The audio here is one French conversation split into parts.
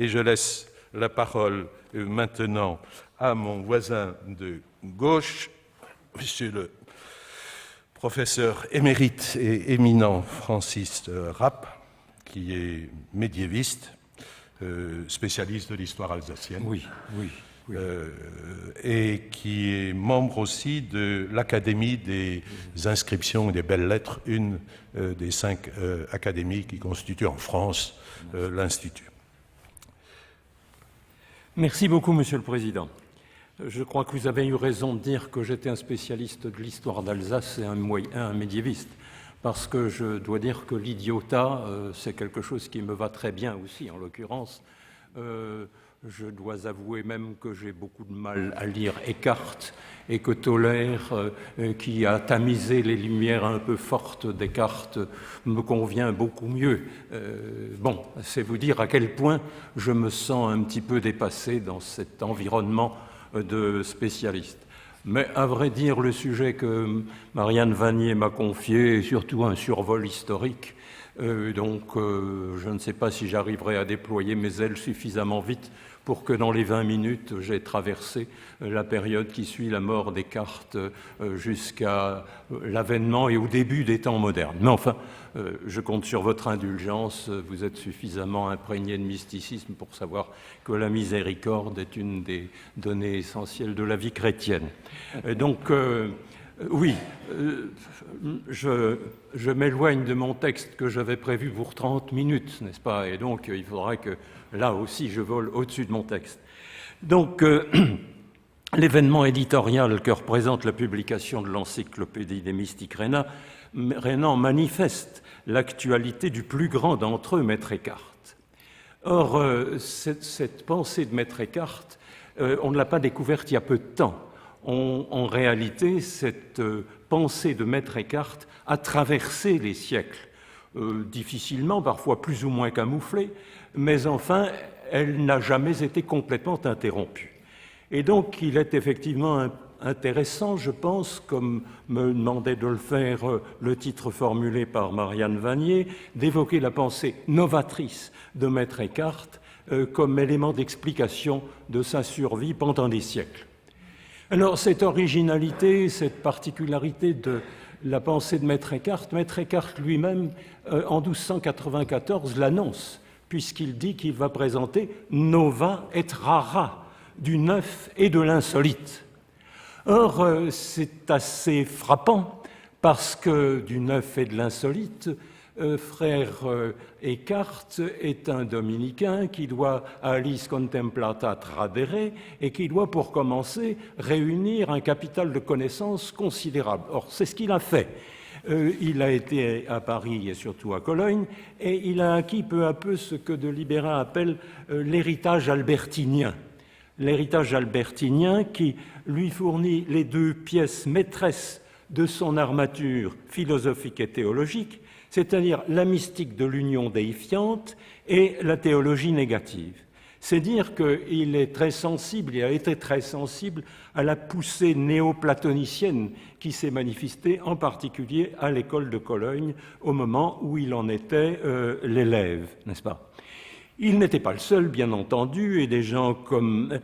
Et je laisse la parole maintenant à mon voisin de gauche, monsieur le professeur émérite et éminent Francis Rapp, qui est médiéviste, spécialiste de l'histoire alsacienne. Oui. Et qui est membre aussi de l'Académie des inscriptions et des belles-lettres, une des 5 académies qui constituent en France l'Institut. Merci beaucoup, Monsieur le Président. Je crois que vous avez eu raison de dire que j'étais un spécialiste de l'histoire d'Alsace et un médiéviste, parce que je dois dire que l'idiota, c'est quelque chose qui me va très bien aussi, en l'occurrence. Je dois avouer même que j'ai beaucoup de mal à lire Eckhart et que Toller, qui a tamisé les lumières un peu fortes d'Eckhart, me convient beaucoup mieux. Bon, c'est vous dire à quel point je me sens un petit peu dépassé dans cet environnement de spécialistes. Mais à vrai dire, le sujet que Marianne Vanier m'a confié est surtout un survol historique. Donc, je ne sais pas si j'arriverai à déployer mes ailes suffisamment vite pour que dans les 20 minutes, j'ai traversé la période qui suit la mort des Descartes jusqu'à l'avènement et au début des temps modernes. Mais enfin, je compte sur votre indulgence. Vous êtes suffisamment imprégné de mysticisme pour savoir que la miséricorde est une des données essentielles de la vie chrétienne. Donc, oui, je m'éloigne de mon texte que j'avais prévu pour 30 minutes, n'est-ce pas? Et donc, il faudra que, là aussi, je vole au-dessus de mon texte. Donc, l'événement éditorial que représente la publication de l'encyclopédie des mystiques Rénan manifeste l'actualité du plus grand d'entre eux, Maître Eckhart. Or, cette pensée de Maître Eckhart, on ne l'a pas découverte il y a peu de temps. En réalité, cette pensée de Maître Eckhart a traversé les siècles, difficilement, parfois plus ou moins camouflée, mais enfin, elle n'a jamais été complètement interrompue. Et donc, il est effectivement intéressant, je pense, comme me demandait de le faire le titre formulé par Marianne Vanier, d'évoquer la pensée novatrice de Maître Eckhart comme élément d'explication de sa survie pendant des siècles. Alors, cette originalité, cette particularité de la pensée de Maître Eckhart lui-même, en 1294, l'annonce, puisqu'il dit qu'il va présenter Nova et Rara, du neuf et de l'insolite. Or, c'est assez frappant, parce que du neuf et de l'insolite, frère Eckhart est un dominicain qui doit Alice Contemplata Tradere et qui doit, pour commencer, réunir un capital de connaissances considérable. Or, c'est ce qu'il a fait. Il a été à Paris et surtout à Cologne, et il a acquis peu à peu ce que de Libéra appelle l'héritage albertinien. L'héritage albertinien qui lui fournit les 2 pièces maîtresses de son armature philosophique et théologique, c'est-à-dire la mystique de l'union déifiante et la théologie négative. C'est dire qu'il est très sensible, il a été très sensible à la poussée néo-platonicienne qui s'est manifestée en particulier à l'école de Cologne au moment où il en était l'élève, n'est-ce pas? Il n'était pas le seul, bien entendu, et des gens comme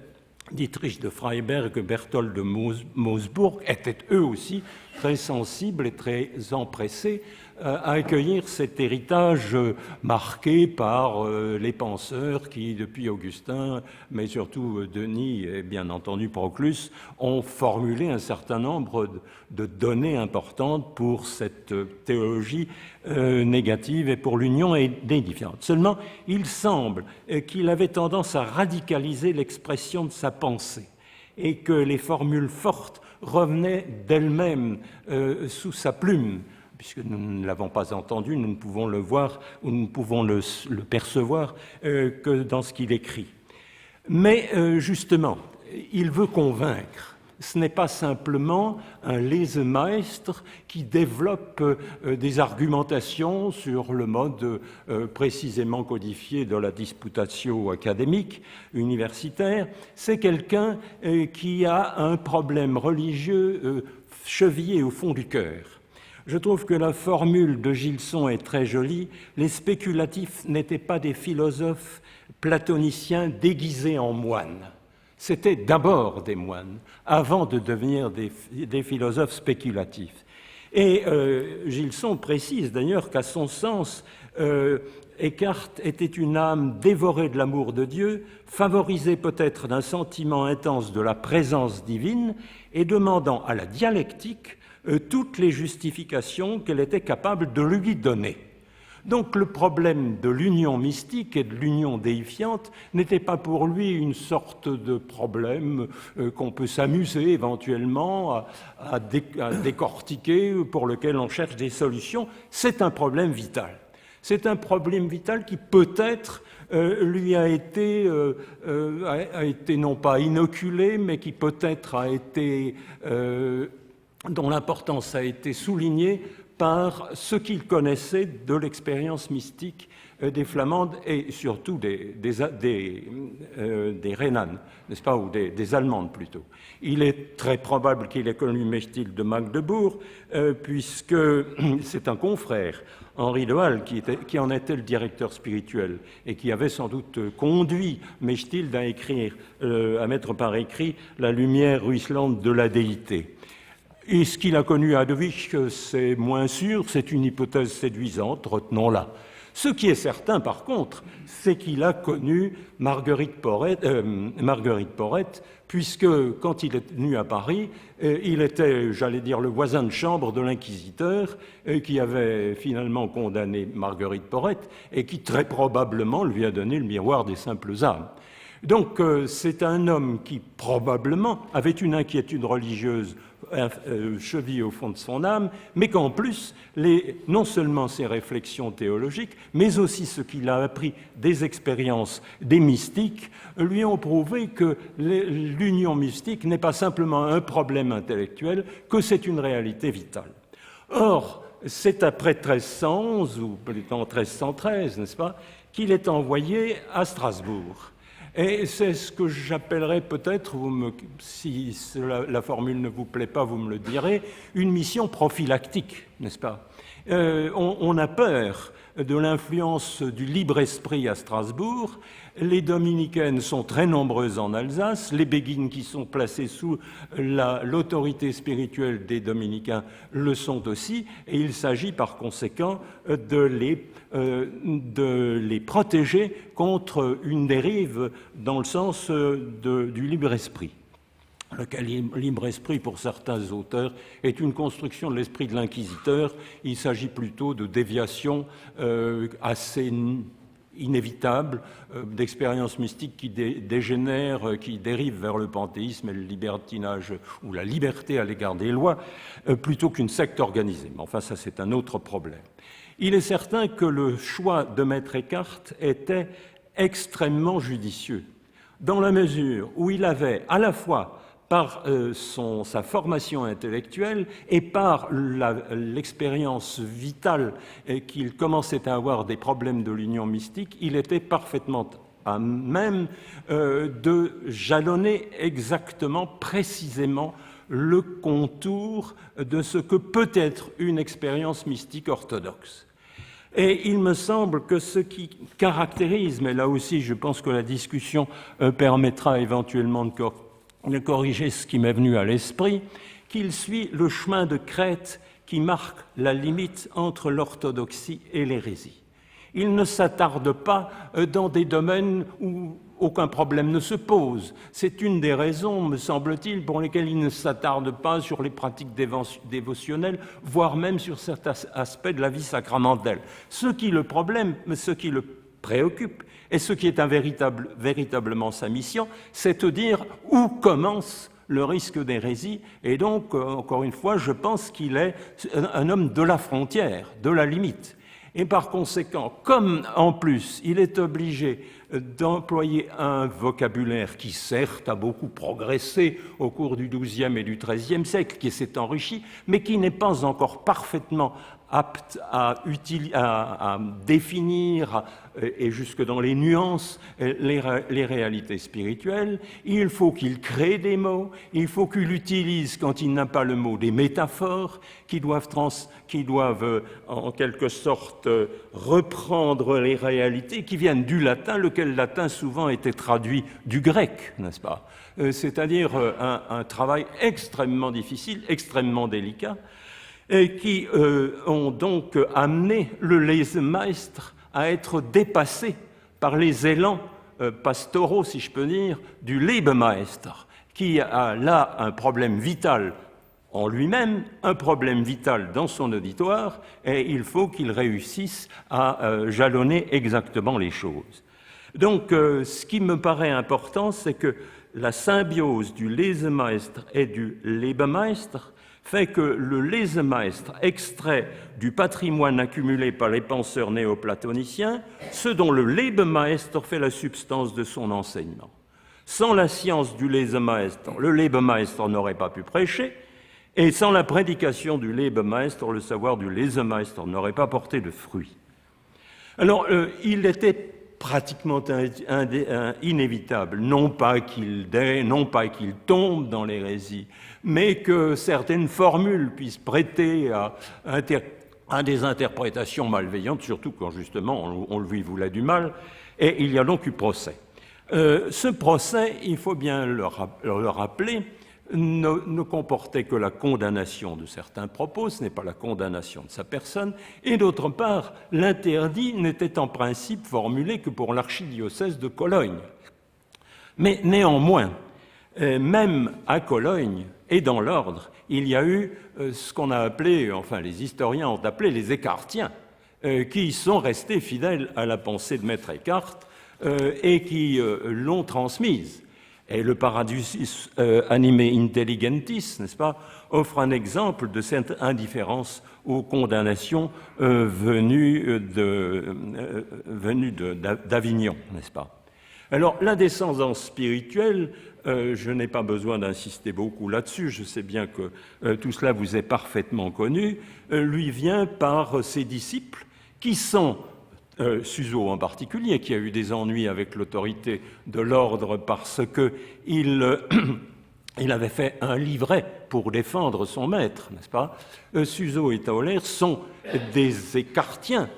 Dietrich de Freiberg, Berthold de Moosburg étaient eux aussi très sensibles et très empressés à accueillir cet héritage marqué par les penseurs qui, depuis Augustin, mais surtout Denis et bien entendu Proclus, ont formulé un certain nombre de données importantes pour cette théologie négative et pour l'union édifiante. Seulement, il semble qu'il avait tendance à radicaliser l'expression de sa pensée et que les formules fortes revenaient d'elles-mêmes sous sa plume, puisque nous ne l'avons pas entendu, nous ne pouvons le voir ou nous ne pouvons le percevoir que dans ce qu'il écrit. Mais justement, il veut convaincre. Ce n'est pas simplement un Lesemaistre qui développe des argumentations sur le mode précisément codifié de la disputatio académique universitaire. C'est quelqu'un qui a un problème religieux chevillé au fond du cœur. Je trouve que la formule de Gilson est très jolie. Les spéculatifs n'étaient pas des philosophes platoniciens déguisés en moines. C'étaient d'abord des moines, avant de devenir des philosophes spéculatifs. Et Gilson précise d'ailleurs qu'à son sens, Eckhart était une âme dévorée de l'amour de Dieu, favorisée peut-être d'un sentiment intense de la présence divine et demandant à la dialectique toutes les justifications qu'elle était capable de lui donner. Donc le problème de l'union mystique et de l'union déifiante n'était pas pour lui une sorte de problème qu'on peut s'amuser éventuellement à décortiquer, pour lequel on cherche des solutions. C'est un problème vital. C'est un problème vital qui peut-être lui a été non pas inoculé, mais qui peut-être a été, dont l'importance a été soulignée par ce qu'il connaissait de l'expérience mystique des Flamandes et surtout des Rhénanes, n'est-ce pas, ou des Allemandes plutôt. Il est très probable qu'il ait connu Mechtilde de Magdebourg, puisque c'est un confrère, Henri de Halle, qui en était le directeur spirituel et qui avait sans doute conduit Mechtilde à mettre par écrit la lumière ruisselante de la déité. Et ce qu'il a connu à Hadewig, c'est moins sûr, c'est une hypothèse séduisante, retenons-la. Ce qui est certain, par contre, c'est qu'il a connu Marguerite Porret, puisque quand il est venu à Paris, il était, j'allais dire, le voisin de chambre de l'inquisiteur qui avait finalement condamné Marguerite Porret et qui très probablement lui a donné le miroir des simples âmes. Donc c'est un homme qui probablement avait une inquiétude religieuse chevillée au fond de son âme, mais qu'en plus, non seulement ses réflexions théologiques, mais aussi ce qu'il a appris des expériences des mystiques, lui ont prouvé que l'union mystique n'est pas simplement un problème intellectuel, que c'est une réalité vitale. Or, c'est après 1311, ou plutôt en 1313, n'est-ce pas, qu'il est envoyé à Strasbourg. Et c'est ce que j'appellerais peut-être, si la formule ne vous plaît pas, vous me le direz, une mission prophylactique, n'est-ce pas ? On a peur de l'influence du libre esprit à Strasbourg. Les dominicaines sont très nombreuses en Alsace, les béguines qui sont placées sous l'autorité spirituelle des dominicains le sont aussi, et il s'agit par conséquent de les protéger contre une dérive dans le sens du libre esprit. Le libre esprit, pour certains auteurs, est une construction de l'esprit de l'inquisiteur. Il s'agit plutôt de déviations assez inévitables, d'expériences mystiques qui dégénèrent, qui dérivent vers le panthéisme et le libertinage ou la liberté à l'égard des lois, plutôt qu'une secte organisée. Mais enfin, ça, c'est un autre problème. Il est certain que le choix de Maître Eckhart était extrêmement judicieux, dans la mesure où il avait à la fois par sa formation intellectuelle et par l'expérience vitale qu'il commençait à avoir des problèmes de l'union mystique, il était parfaitement à même de jalonner exactement, précisément, le contour de ce que peut être une expérience mystique orthodoxe. Et il me semble que ce qui caractérise, mais là aussi je pense que la discussion permettra éventuellement de corriger ce qui m'est venu à l'esprit, qu'il suit le chemin de crête qui marque la limite entre l'orthodoxie et l'hérésie. Il ne s'attarde pas dans des domaines où aucun problème ne se pose. C'est une des raisons, me semble-t-il, pour lesquelles il ne s'attarde pas sur les pratiques dévotionnelles, voire même sur certains aspects de la vie sacramentelle. Ce qui le préoccupe, et ce qui est véritablement sa mission, c'est de dire où commence le risque d'hérésie. Et donc, encore une fois, je pense qu'il est un homme de la frontière, de la limite. Et par conséquent, comme en plus il est obligé d'employer un vocabulaire qui certes a beaucoup progressé au cours du XIIe et du XIIIe siècle, qui s'est enrichi, mais qui n'est pas encore parfaitement apte à définir, et jusque dans les nuances, les réalités spirituelles. Il faut qu'il crée des mots, il faut qu'il utilise, quand il n'a pas le mot, des métaphores qui doivent en quelque sorte reprendre les réalités qui viennent du latin, lequel le latin souvent était traduit du grec, n'est-ce pas? C'est-à-dire un travail extrêmement difficile, extrêmement délicat, et qui ont donc amené le Lesemeister à être dépassé par les élans pastoraux, si je peux dire, du Lebemeister, qui a là un problème vital en lui-même, un problème vital dans son auditoire, et il faut qu'il réussisse à jalonner exactement les choses. Donc, ce qui me paraît important, c'est que la symbiose du Lesemeister et du Lebemeister fait que le Lesemeister extrait du patrimoine accumulé par les penseurs néoplatoniciens ce dont le Lebemeister fait la substance de son enseignement. Sans la science du Lesemeister, le Lebemeister n'aurait pas pu prêcher, et sans la prédication du Lebemeister, le savoir du Lesemeister n'aurait pas porté de fruits. Alors, il était pratiquement inévitable, non pas qu'il tombe dans l'hérésie, mais que certaines formules puissent prêter à des interprétations malveillantes, surtout quand justement on lui voulait du mal, et il y a donc eu procès. Ce procès, il faut bien le rappeler, ne comportait que la condamnation de certains propos, ce n'est pas la condamnation de sa personne, et d'autre part, l'interdit n'était en principe formulé que pour l'archidiocèse de Cologne. Mais néanmoins, même à Cologne et dans l'ordre, il y a eu ce qu'on a appelé, enfin les historiens ont appelé les écartiens, qui sont restés fidèles à la pensée de Maître Eckhart et qui l'ont transmise. Et le Paradusis Animae Intelligentis, n'est-ce pas, offre un exemple de cette indifférence aux condamnations venues d'Avignon, n'est-ce pas? Alors, la descendance spirituelle, je n'ai pas besoin d'insister beaucoup là-dessus, je sais bien que tout cela vous est parfaitement connu, lui vient par ses disciples qui sont Suso en particulier, qui a eu des ennuis avec l'autorité de l'ordre parce qu'il avait fait un livret pour défendre son maître, n'est-ce pas? Suso et Tauler sont des écartiens,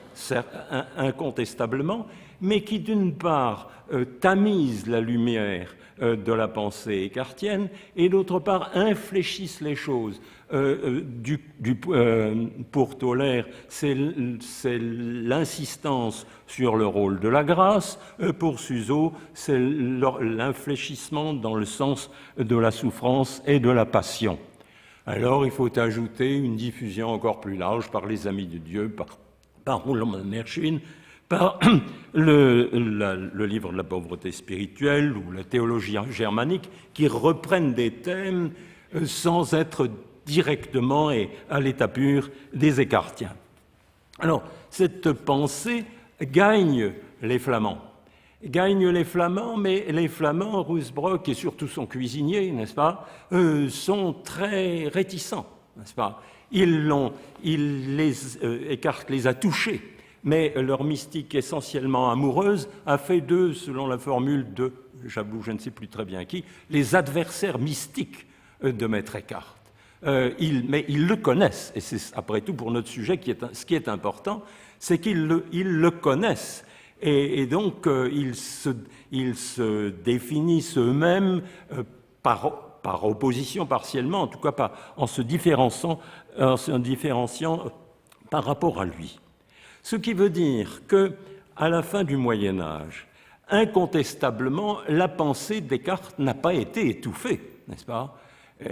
incontestablement, mais qui d'une part tamisent la lumière de la pensée écartienne et d'autre part infléchissent les choses. Pour Tauler, c'est l'insistance sur le rôle de la grâce. Pour Suso, c'est l'infléchissement dans le sens de la souffrance et de la passion. Alors, il faut ajouter une diffusion encore plus large par les Amis de Dieu, par Roland Mershin, par le livre de la pauvreté spirituelle ou la théologie germanique, qui reprennent des thèmes sans être directement et à l'état pur des écartiens. Alors, cette pensée gagne les Flamands. Mais les Flamands, Rusbrock et surtout son cuisinier, n'est-ce pas, sont très réticents, n'est-ce pas? Eckhart les a touchés, mais leur mystique essentiellement amoureuse a fait d'eux, selon la formule de, j'avoue, je ne sais plus très bien qui, les adversaires mystiques de Maître Eckhart. Mais ils le connaissent, et c'est après tout pour notre sujet ce qui est important, c'est qu'ils le connaissent, et donc ils se définissent eux-mêmes par opposition partiellement, en tout cas pas en se différenciant par rapport à lui. Ce qui veut dire qu'à la fin du Moyen Âge, incontestablement, la pensée de Descartes n'a pas été étouffée, n'est-ce pas?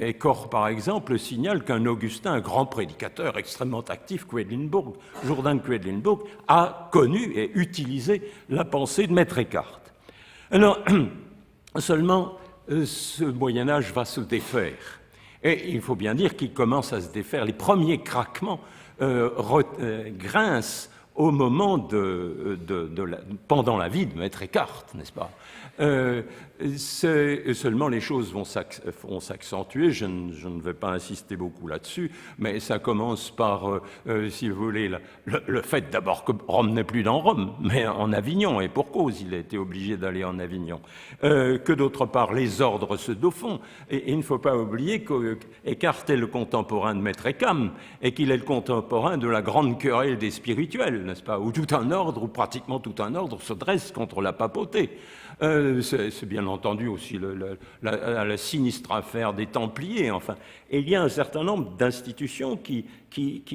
Et Koch, par exemple, signale qu'un Augustin, un grand prédicateur extrêmement actif, Jourdain de Quedlinburg, a connu et utilisé la pensée de Maître Eckhart. Alors, seulement, ce Moyen-Âge va se défaire. Et il faut bien dire qu'il commence à se défaire. Les premiers craquements grincent au moment pendant la vie de Maître Eckhart, n'est-ce pas? Seulement les choses vont s'accentuer, je ne vais pas insister beaucoup là-dessus, mais ça commence par, si vous voulez, le fait d'abord que Rome n'est plus dans Rome, mais en Avignon, et pour cause, il a été obligé d'aller en Avignon. Que d'autre part, les ordres se défont, et il ne faut pas oublier qu'Eckhart est le contemporain de Maître Eckham, et qu'il est le contemporain de la grande querelle des spirituels, n'est-ce pas, où tout un ordre, ou pratiquement tout un ordre, se dresse contre la papauté. C'est bien entendu aussi la sinistre affaire des Templiers, enfin. Et il y a un certain nombre d'institutions qui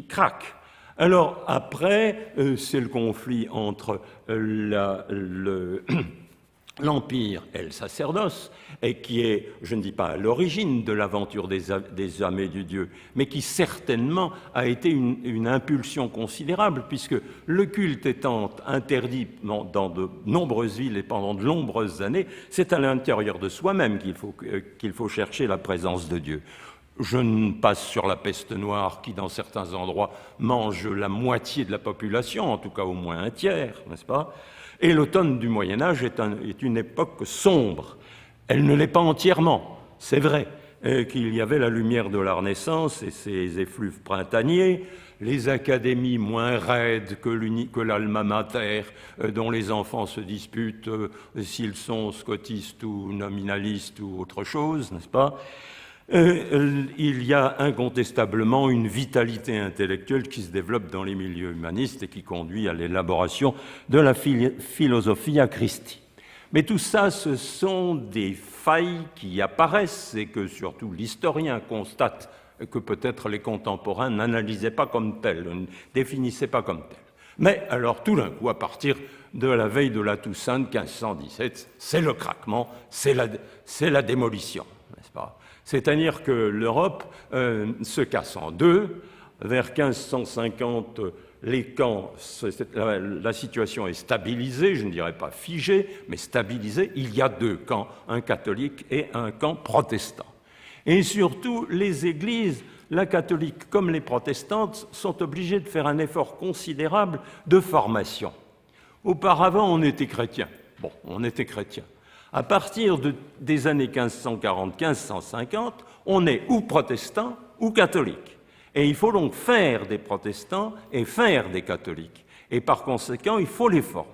craquent. Alors après, c'est le conflit entre l'Empire et le sacerdoce, et qui est, je ne dis pas à l'origine de l'aventure des âmes et du Dieu, mais qui certainement a été une impulsion considérable, puisque le culte étant interdit dans de nombreuses villes et pendant de nombreuses années, c'est à l'intérieur de soi-même qu'il faut chercher la présence de Dieu. Je ne passe sur la peste noire qui, dans certains endroits, mange la moitié de la population, en tout cas au moins un tiers, n'est-ce pas ? Et l'automne du Moyen-Âge est une époque sombre. Elle ne l'est pas entièrement, c'est vrai, qu'il y avait la lumière de la Renaissance et ses effluves printaniers, les académies moins raides que l'alma mater, dont les enfants se disputent s'ils sont scotistes ou nominalistes ou autre chose, n'est-ce pas ? Il y a incontestablement une vitalité intellectuelle qui se développe dans les milieux humanistes et qui conduit à l'élaboration de la Philosophia Christi. Mais tout ça, ce sont des failles qui apparaissent et que surtout l'historien constate que peut-être les contemporains n'analysaient pas comme telles, ne définissaient pas comme telles. Mais alors tout d'un coup, à partir de la veille de la Toussaint 1517, c'est le craquement, c'est la démolition, n'est-ce pas ? C'est-à-dire que l'Europe se casse en deux. Vers 1550, les camps, la situation est stabilisée, je ne dirais pas figée, mais stabilisée. Il y a deux camps, un catholique et un camp protestant. Et surtout, les églises, la catholique comme les protestantes, sont obligées de faire un effort considérable de formation. Auparavant, on était chrétien. Bon, on était chrétien. À partir des années 1540-1550, on est ou protestant ou catholique. Et il faut donc faire des protestants et faire des catholiques. Et par conséquent, il faut les former.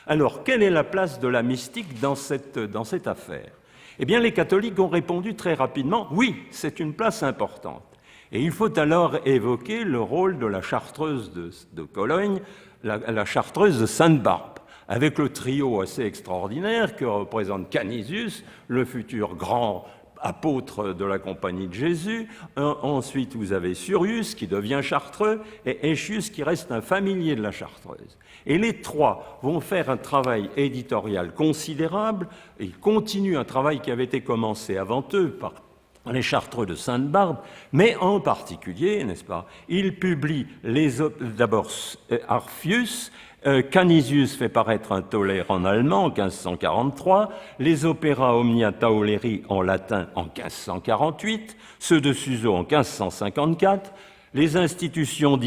Alors, quelle est la place de la mystique dans cette affaire ? Eh bien, les catholiques ont répondu très rapidement « oui, c'est une place importante ». Et il faut alors évoquer le rôle de la chartreuse de Cologne, la chartreuse de Sainte-Barbe, avec le trio assez extraordinaire que représente Canisius, le futur grand apôtre de la Compagnie de Jésus. Ensuite, vous avez Surius, qui devient chartreux, et Aetius, qui reste un familier de la chartreuse. Et les trois vont faire un travail éditorial considérable. Ils continuent un travail qui avait été commencé avant eux par les chartreux de Sainte-Barbe, mais en particulier, n'est-ce pas, ils publient d'abord Arphius. Canisius fait paraître un tolaire en allemand en 1543, les opéras Omnia Tauleri en latin en 1548, ceux de Suso en 1554, les institutiones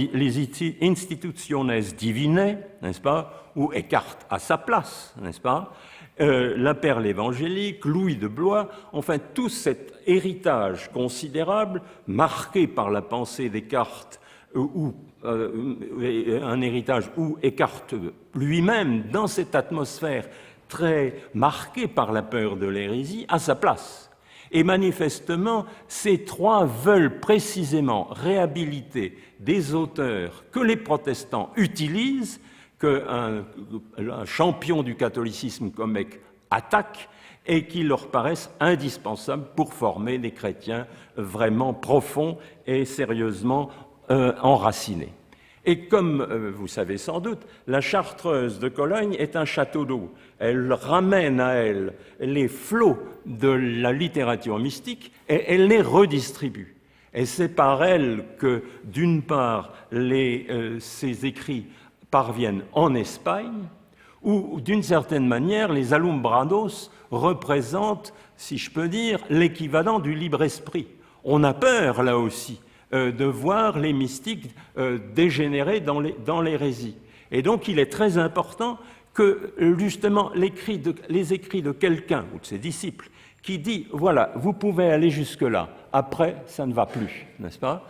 divinae, n'est-ce pas, où Eckhart a sa place, n'est-ce pas, la perle évangélique, Louis de Blois, enfin tout cet héritage considérable marqué par la pensée Descartes un héritage où Eckhart lui-même, dans cette atmosphère très marquée par la peur de l'hérésie, a sa place. Et manifestement, ces trois veulent précisément réhabiliter des auteurs que les protestants utilisent, qu'un champion du catholicisme comme Eck attaque, et qui leur paraissent indispensables pour former des chrétiens vraiment profonds et sérieusement enracinés. Et comme vous savez sans doute, la chartreuse de Cologne est un château d'eau. Elle ramène à elle les flots de la littérature mystique et elle les redistribue. Et c'est par elle que, d'une part, ces écrits parviennent en Espagne, où, d'une certaine manière, les alumbrados représentent, si je peux dire, l'équivalent du libre-esprit. On a peur, là aussi, de voir les mystiques dégénérer dans l'hérésie. Et donc, il est très important que, justement, les écrits de quelqu'un ou de ses disciples qui dit, voilà, vous pouvez aller jusque-là, après, ça ne va plus, n'est-ce pas ?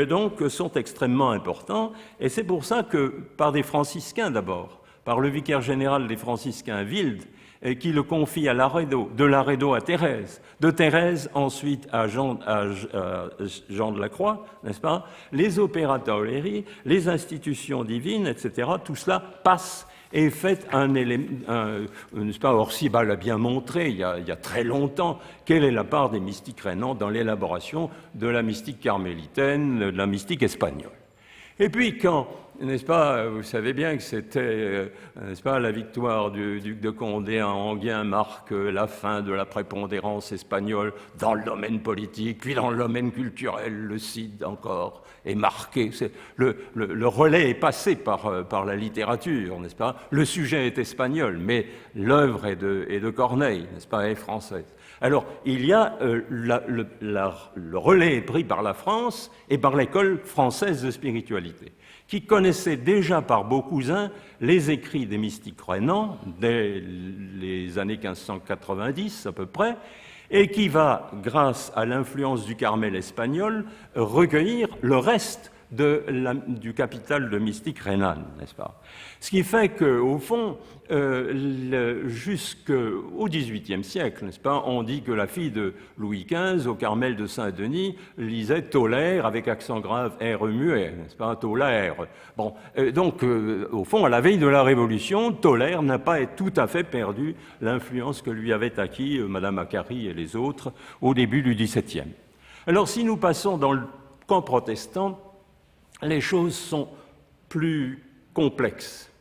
Donc, sont extrêmement importants, et c'est pour ça que, par des franciscains d'abord, par le vicaire général des franciscains Wild, et qui le confie à Laredo, de Laredo à Thérèse, de Thérèse ensuite à Jean de la Croix, n'est-ce pas? Les opera tauleri, les institutions divines, etc., tout cela passe et fait un élément, n'est-ce pas? Orciba l'a bien montré il y a très longtemps, quelle est la part des mystiques rénans dans l'élaboration de la mystique carmélitaine, de la mystique espagnole. Et puis quand, n'est-ce pas, vous savez bien que c'était, n'est-ce pas, la victoire du duc de Condé à Enghien marque la fin de la prépondérance espagnole dans le domaine politique, puis dans le domaine culturel, le Cid encore est marqué. Le relais est passé par la littérature, n'est-ce pas? Le sujet est espagnol, mais l'œuvre est de Corneille, n'est-ce pas, est française. Alors, il y a le relais est pris par la France et par l'école française de spiritualité, qui connaissait déjà par beaux cousins les écrits des mystiques rénans dès les années 1590 à peu près, et qui va, grâce à l'influence du Carmel espagnol, recueillir le reste du capital de mystique rhénane, n'est-ce pas? Ce qui fait qu'au fond, jusqu'au XVIIIe siècle, n'est-ce pas, on dit que la fille de Louis XV, au Carmel de Saint-Denis, lisait Tolaire avec accent grave, R muet, n'est-ce pas, Tolaire. Bon, donc, au fond, à la veille de la Révolution, Tolaire n'a pas tout à fait perdu l'influence que lui avait acquis Madame Macquarry et les autres au début du XVIIe. Alors, si nous passons dans le camp protestant, les choses sont plus complexes,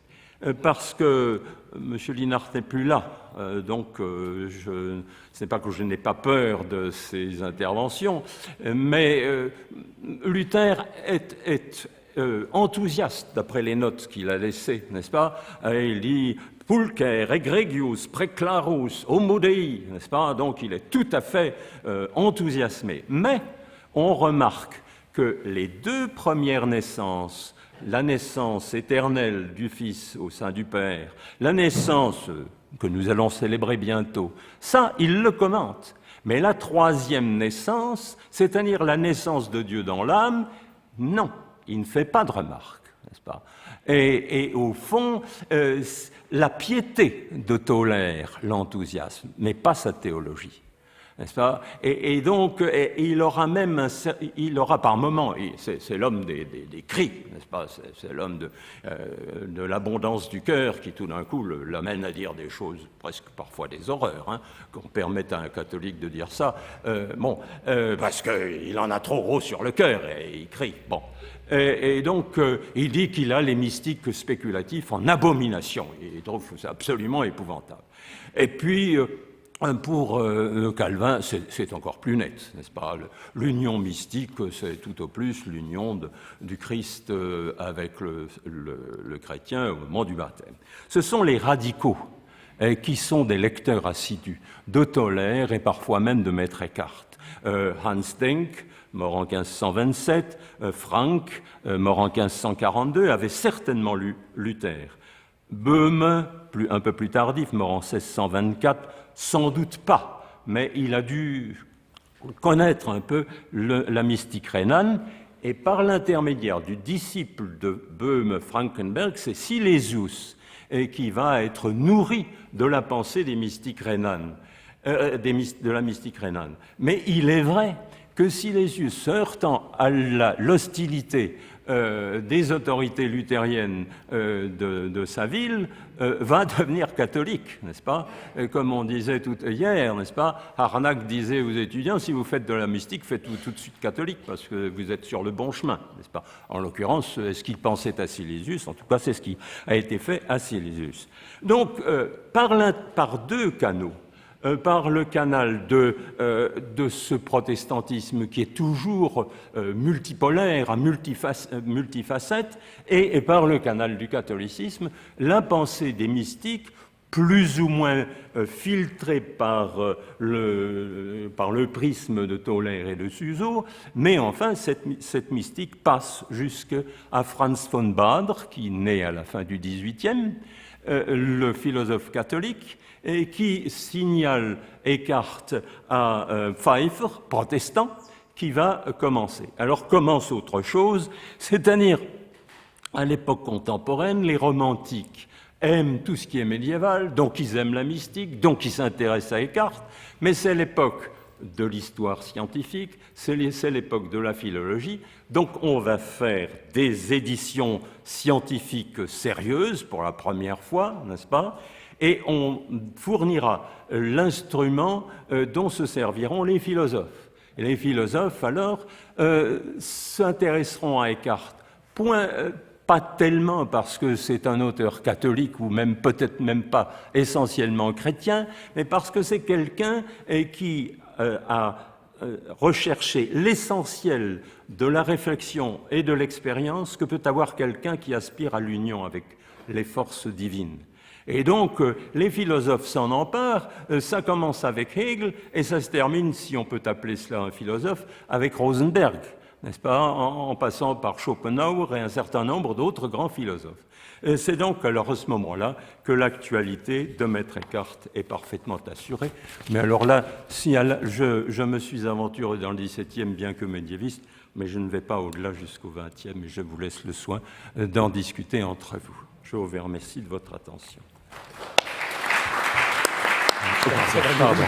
parce que M. Linhart n'est plus là, donc ce n'est pas que je n'ai pas peur de ses interventions, mais Luther est enthousiaste, d'après les notes qu'il a laissées, n'est-ce pas? Il dit « Pulcher, egregius, preclarus, homo Dei », n'est-ce pas? Donc il est tout à fait enthousiasmé. Mais on remarque que les deux premières naissances, la naissance éternelle du Fils au sein du Père, la naissance que nous allons célébrer bientôt, ça, il le commente. Mais la troisième naissance, c'est-à-dire la naissance de Dieu dans l'âme, non, il ne fait pas de remarque, n'est-ce pas? Et au fond, la piété de Tolaire l'enthousiasme, mais pas sa théologie. N'est-ce pas? Et donc, il aura par moments, c'est l'homme des cris, n'est-ce pas? C'est l'homme de l'abondance du cœur qui, tout d'un coup, l'amène à dire des choses, presque parfois des horreurs, hein, qu'on permette à un catholique de dire ça, parce qu'il en a trop gros sur le cœur, et il crie. Bon. Et donc, il dit qu'il a les mystiques spéculatifs en abomination. Il trouve ça absolument épouvantable. Et puis, pour Calvin, c'est encore plus net, n'est-ce pas? L'union mystique, c'est tout au plus l'union du Christ avec le chrétien au moment du baptême. Ce sont les radicaux qui sont des lecteurs assidus de Tolaire et parfois même de Maître Eckhart. Hans Denk, mort en 1527, Frank, mort en 1542, avait certainement lu Luther. Böhme, un peu plus tardif, mort en 1624, sans doute pas, mais il a dû connaître un peu la mystique rhénane, et par l'intermédiaire du disciple de Böhme, Frankenberg, c'est Silesius qui va être nourri de la pensée des mystiques rhénanes, de la mystique rhénane. Mais il est vrai que Silesius, se heurtant à l'hostilité des autorités luthériennes de sa ville, va devenir catholique, n'est-ce pas? Comme on disait hier, n'est-ce pas? Harnack disait aux étudiants, si vous faites de la mystique, faites-vous tout de suite catholique, parce que vous êtes sur le bon chemin, n'est-ce pas? En l'occurrence, ce qu'il pensait à Silesius, en tout cas c'est ce qui a été fait à Silesius. Donc, par deux canaux, par le canal de ce protestantisme qui est toujours multipolaire, à multifacettes, et par le canal du catholicisme, la pensée des mystiques, plus ou moins filtrée par le prisme de Tolaire et de Suso, mais enfin cette mystique passe jusqu'à Franz von Baader, qui naît à la fin du XVIIIe, le philosophe catholique, et qui signale Eckhart à Pfeiffer, protestant, qui va commencer. Alors commence autre chose, c'est-à-dire, à l'époque contemporaine, les romantiques aiment tout ce qui est médiéval, donc ils aiment la mystique, donc ils s'intéressent à Eckhart, mais c'est l'époque de l'histoire scientifique, c'est l'époque de la philologie, donc on va faire des éditions scientifiques sérieuses pour la première fois, n'est-ce pas? Et on fournira l'instrument dont se serviront les philosophes. Et les philosophes, alors, s'intéresseront à Eckhart, pas tellement parce que c'est un auteur catholique ou même peut-être même pas essentiellement chrétien, mais parce que c'est quelqu'un qui a recherché l'essentiel de la réflexion et de l'expérience que peut avoir quelqu'un qui aspire à l'union avec les forces divines. Et donc, les philosophes s'en emparent, ça commence avec Hegel, et ça se termine, si on peut appeler cela un philosophe, avec Rosenberg, n'est-ce pas, en passant par Schopenhauer et un certain nombre d'autres grands philosophes. Et c'est donc alors à ce moment-là que l'actualité de Maître Eckhart est parfaitement assurée. Mais alors là, je me suis aventuré dans le XVIIe, bien que médiéviste, mais je ne vais pas au-delà jusqu'au XXe, et je vous laisse le soin d'en discuter entre vous. Je vous remercie de votre attention. Pardon.